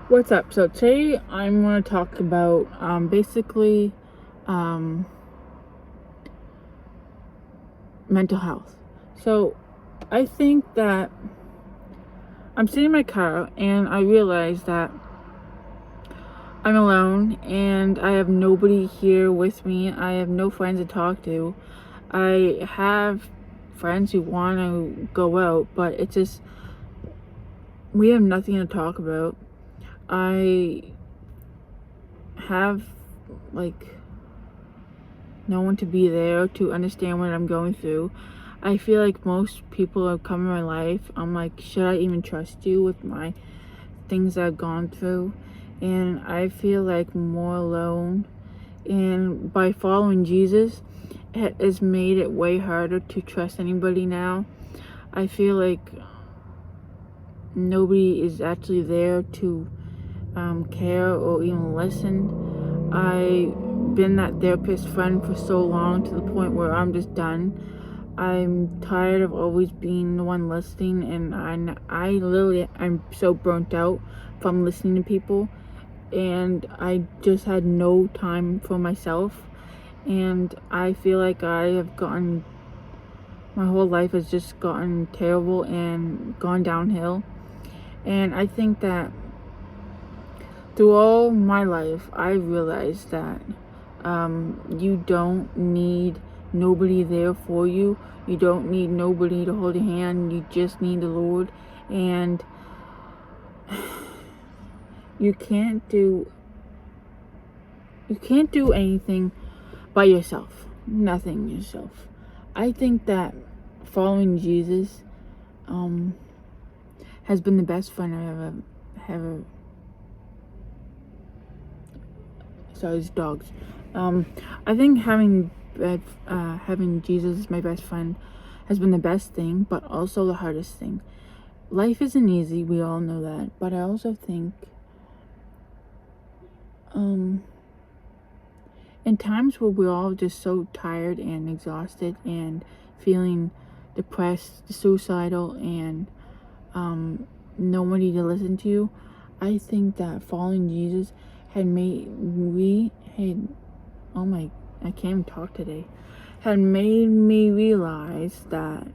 What's up? So today I'm going to talk about basically um, mental health. So I think that I'm sitting in my car and I realize that I'm alone and I have nobody here with me. I have no friends to talk to. I have friends who want to go out, but it's just we have nothing to talk about. I have like no one to be there to understand what I'm going through. I feel like most people have come in my life. I'm like, should I even trust you with my things I've gone through? And I feel like more alone. And by following Jesus, it has made it way harder to trust anybody now. I feel like nobody is actually there to care or even listen. I've been that therapist friend for so long to the point where I'm just done. I'm tired of always being the one listening, and I'm so burnt out from listening to people, and I just had no time for myself, and I feel like my whole life has just gotten terrible and gone downhill, and I think that through all my life, I realized that you don't need nobody there for you. You don't need nobody to hold your hand. You just need the Lord. And you can't do anything by yourself. Nothing yourself. I think that following Jesus has been the best friend I ever. Sorry, it's dogs. I think having Jesus as my best friend has been the best thing, but also the hardest thing. Life isn't easy, we all know that, but I also think in times where we're all just so tired and exhausted and feeling depressed, suicidal, and nobody to listen to you, I think that following Jesus had made I can't even talk today, had made me realize that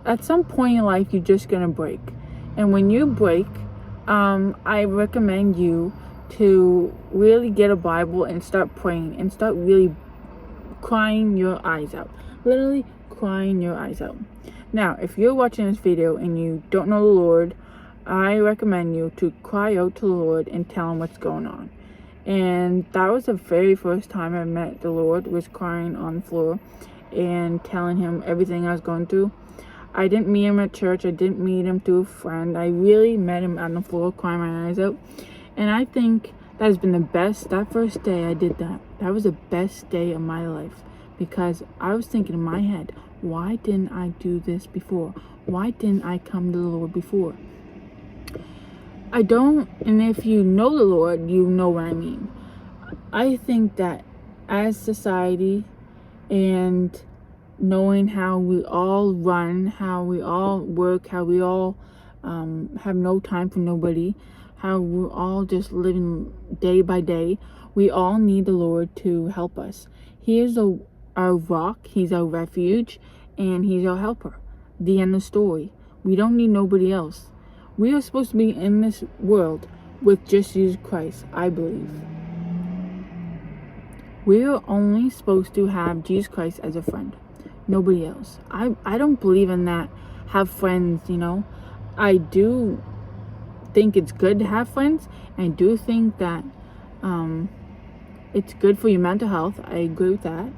at some point in life you're just gonna break, and when you break, I recommend you to really get a Bible and start praying and start really crying your eyes out, literally crying your eyes out. Now, if you're watching this video and you don't know the Lord, I recommend you to cry out to the Lord and tell him what's going on. And that was the very first time I met the Lord, was crying on the floor and telling him everything I was going through. I didn't meet him at church. I didn't meet him through a friend. I really met him on the floor crying my eyes out. And I think that has been the best. That first day I did that, that was the best day of my life, because I was thinking in my head, why didn't I do this before? Why didn't I come to the Lord before? And if you know the Lord, you know what I mean. I think that as society, and knowing how we all run, how we all work, how we all have no time for nobody, how we're all just living day by day, we all need the Lord to help us. He is our rock, he's our refuge, and he's our helper. The end of the story. We don't need nobody else. We are supposed to be in this world with just Jesus Christ, I believe. We are only supposed to have Jesus Christ as a friend, nobody else. I don't believe in that, have friends, I do think it's good to have friends. I do think that it's good for your mental health. I agree with that.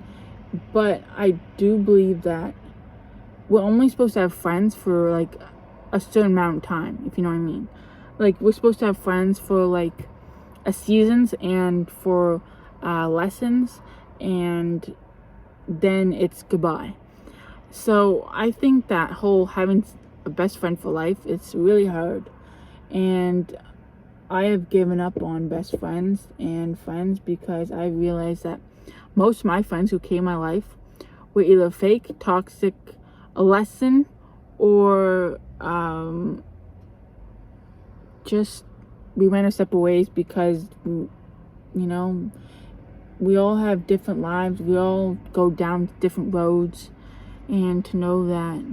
But I do believe that we're only supposed to have friends for like a certain amount of time, if you know what I mean. Like, we're supposed to have friends for like a seasons and for lessons, and then it's goodbye. So I think that whole having a best friend for life, it's really hard, and I have given up on best friends and friends because I realized that most of my friends who came in my life were either fake, toxic, a lesson, or just we went our separate ways because, we all have different lives. We all go down different roads. And to know that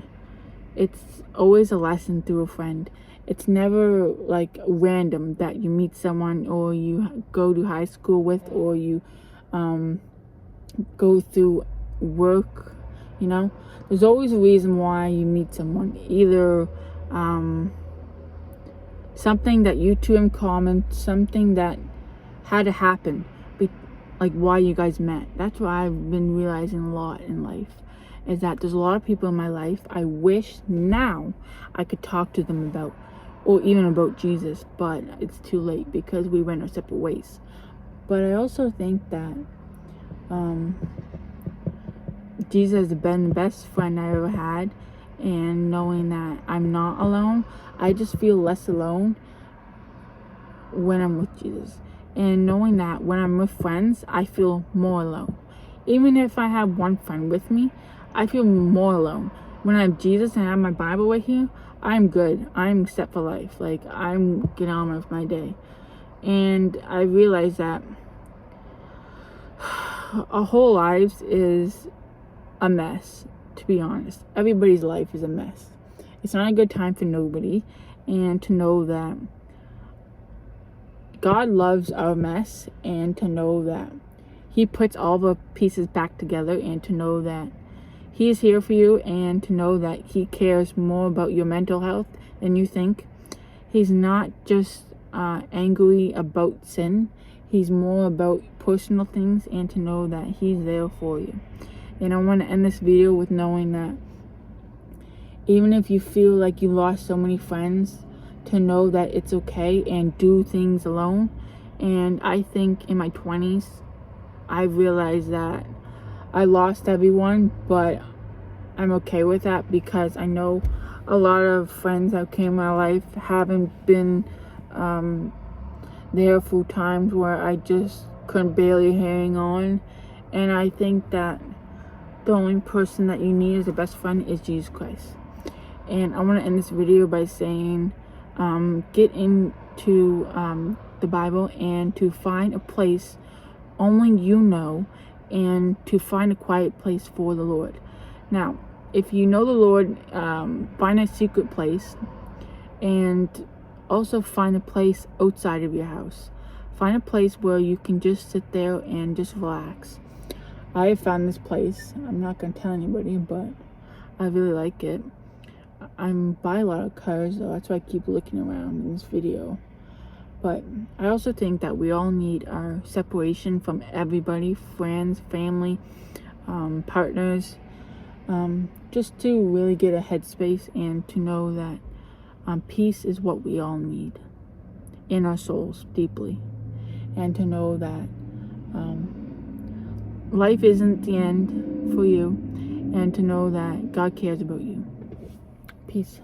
it's always a lesson through a friend. It's never like random that you meet someone or you go to high school with, or you go through work. There's always a reason why you meet someone. Either something that you two in common, something that had to happen, like why you guys met. That's what I've been realizing a lot in life, is that there's a lot of people in my life I wish now I could talk to them about, or even about Jesus, but it's too late because we went our separate ways. But I also think that Jesus has been the best friend I ever had, and knowing that I'm not alone, I just feel less alone when I'm with Jesus. And knowing that when I'm with friends, I feel more alone. Even if I have one friend with me, I feel more alone. When I have Jesus and I have my Bible right here, I'm good. I'm set for life. Like, I'm getting on with my day. And I realize that our whole lives is a mess, to be honest. Everybody's life is a mess. It's not a good time for nobody. And to know that God loves our mess, and to know that He puts all the pieces back together, and to know that He is here for you, and to know that He cares more about your mental health than you think. He's not just angry about sin. He's more about personal things, and to know that He's there for you. And I want to end this video with knowing that even if you feel like you lost so many friends, to know that it's okay and do things alone. And I think in my 20s, I realized that I lost everyone, but I'm okay with that, because I know a lot of friends that came in my life haven't been there for times where I just couldn't barely hang on. And I think that the only person that you need as a best friend is Jesus Christ. And I want to end this video by saying, get into the Bible, and to find a place only you know, and to find a quiet place for the Lord. Now, if you know the Lord, find a secret place, and also find a place outside of your house. Find a place where you can just sit there and just relax. I have found this place. I'm not going to tell anybody, but I really like it. I'm by a lot of cars, though. That's why I keep looking around in this video. But I also think that we all need our separation from everybody, friends, family, partners, just to really get a headspace, and to know that peace is what we all need in our souls deeply. And to know that life isn't the end for you, and to know that God cares about you. Peace.